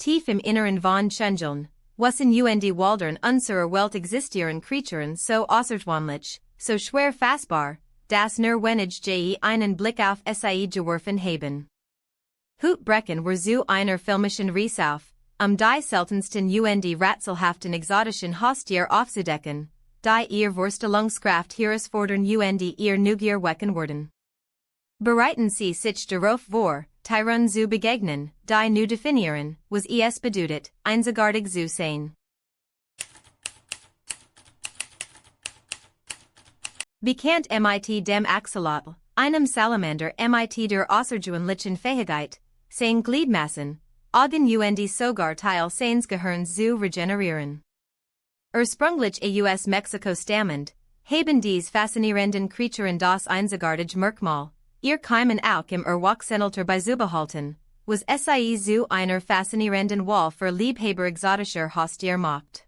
Tief im Inneren von Schungeln, wussen waldern unserer Welt existieren Kreaturen so außergewöhnlich, so schwer fassbar, dass nur wenige je einen Blick auf sie geworfen haben. Brecken were zu einer filmischen Reise auf, die seltensten rätselhaften exotischen Haustiere aufzudecken, die ihr Vorstellungskraft herausfordern ihr Neugier wecken worden. Bereiten Sie sich darauf vor, Tyren zu begegnen, die nu definieren, was es bedeutet, einzigartig zu sein. Bekannt mit dem Axolotl, einem Salamander mit der außergewöhnlichen Fähigkeit, seine Gliedmaßen, Augen sogar Teil seines Gehirns zu regenerieren. Ursprünglich aus Mexiko stammend, haben dies faszinierenden Kreaturen das einzigartige Merkmal, ihr Keimen auch im Erwachsenalter beizubehalten, was sie zu einer faszinierenden Wahl für Liebhaber exotischer Haustiere macht.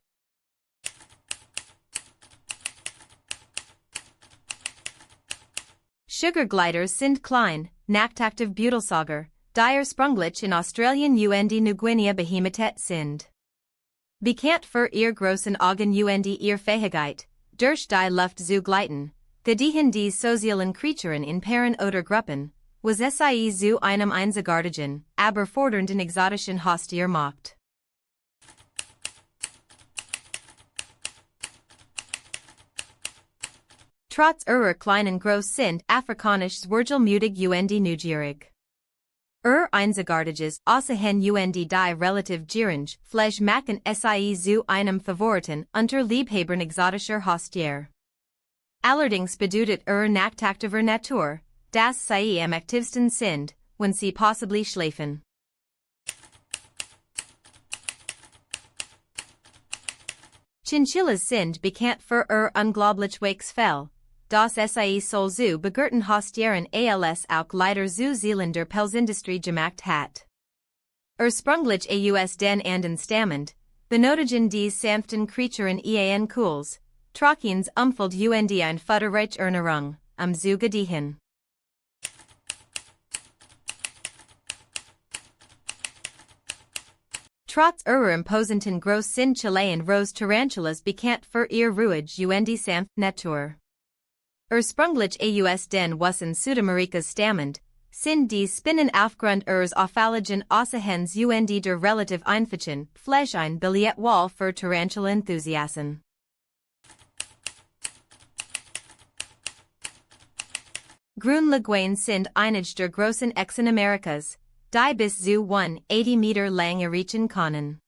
Sugargliders sind klein, nachtaktiv Beutelsäuger, die ursprünglich in Australien New Guinea beheimatet sind. Bekannt für ihr großen Augen ihr Fähigkeit, durch die Luft zu gleiten, gediehen die sozialen Kreaturen in Paaren oder Gruppen, was sie zu einem einzigartigen, aber fordernden exotischen Haustier macht. Trotz ihrer kleinen Größe sind afrikanisch Zwergelmutig neugierig. Einzigartiges außerhin die relativ gering, Fleisch machen sie zu einem Favoriten unter Liebhabern exotischer Haustiere. Allerdings bedeutet nachtaktiver Natur, dass sie am aktivsten sind, wenn sie possibly schlafen. Chinchillas sind bekannt für unglaublich waches Fell, das sie soll zu begehrten Haustieren als auch leider zu Zealänder Pelzindustrie gemacht hat. Ursprünglich aus den Anden stammend, benötigen dies sanften Kreaturen Cools, Trockens umfeld ein futterreich Ernährung, zu gediehen. Trotz ihrer imposenten Größe sind Chilean Rose Tarantulas bekannt für ihr ruhig sanft Natur. Ursprünglich aus den Wussen Südamerikas stammend, sind die Spinnen aufgrund ihres auffälligen Aussehens der relativ einfachen Fleisch ein Billetwahl für Tarantula-Enthusiasten. Grünleguane sind einige der großen Echsen Amerikas, die bis zu 180 Meter lang erreichen können.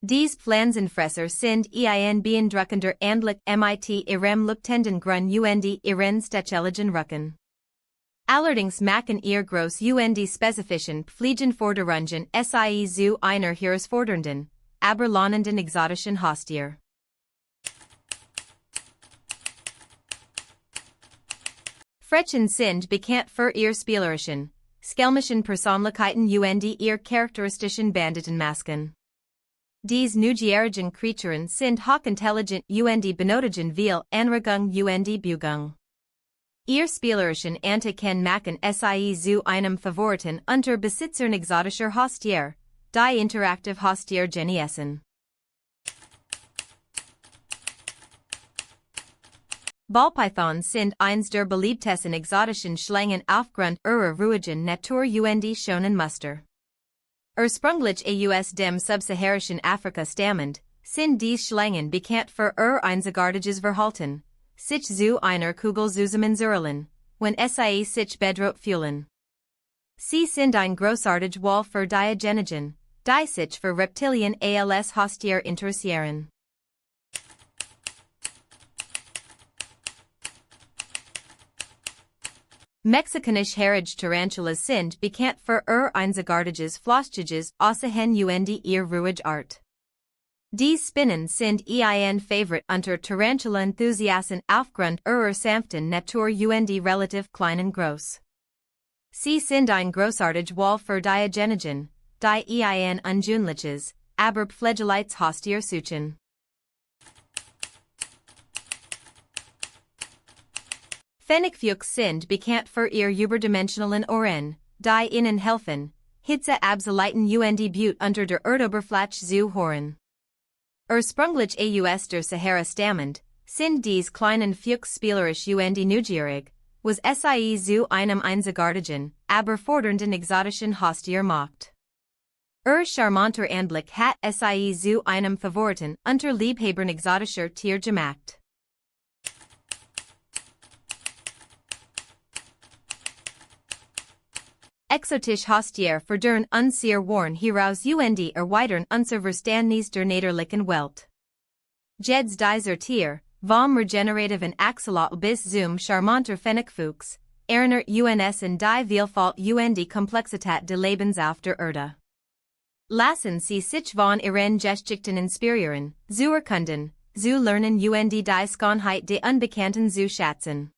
Dies Pflanzenfresser sind beeindruckender Anblick mit ihrem leuchtenden Grün ihren stacheligen Rücken. Allerdings machen ihr groß spezifischen Fliegenforderungen sie zu einer herausfordernden, aber lohnenden exotischen Haustier. Frechen sind bekannt für ihr spielerischen, schelmischen Persönlichkeiten ihr charakteristischen Banditenmasken. Dies neugierigen Kreaturen sind hochintelligent benötigen viel Anregung Bewegung. Ihr spielerischen Antiken machen sie zu einem Favoriten unter Besitzern exotischer Haustiere, die interaktiv Haustier genießen. Ballpythons sind eins der beliebtesten exotischen Schlangen aufgrund ihrer ruhigen Natur schonen Muster. Ursprünglich aus dem subsaharischen Afrika stammend, sind dies Schlangen bekannt für ihr einzigartiges Verhalten, sich zu einer Kugel zusammenzurren, wenn sie sich bedroht fühlen. Sie sind ein großartig Wahl für Diagenogen, die sich für Reptilien als Haustier interessieren. Mexikanisch-Herige Tarantulas sind bekannt für ihr einzigartiges Floschiges außerhin ihr ruhig Art. Dies Spinnen sind Favorite unter Tarantula-Enthusiasten aufgrund ihrer sanften Natur relativ kleinen Größe. Sie sind ein großartig Wahl für Diagenogen, die ungewöhnliches, aber pflegeliches Haustier suchen. Fennecfuchs sind bekannt für ihr überdimensionalen Ohren, die ihnen helfen, Hitze Absoliten und Butte unter der Erdoberfläche zu hören. Ursprünglich aus der Sahara stammend, sind dies kleinen Fuchsspielerisch und neugierig, was sie zu einem einzigartigen, aber fordernden exotischen Haustier macht. Charmanter Anblick hat sie zu einem Favoriten unter Liebhabern exotischer Tier gemacht. Exotische Haustiere verdurn unser Warn heraus und erweitern unser Verständnis der Naterlichen Welt. Jeds dieser Tier, vom regenerative und Axolotl bis zum charmanter Fennecfuchs, erinnert uns an die Vielfalt und die Komplexität des Lebens auf der Erde. Lassen Sie sich von ihren Geschichten inspirieren, zu erkunden, zu lernen und die Schönheit der Unbekannten zu schätzen.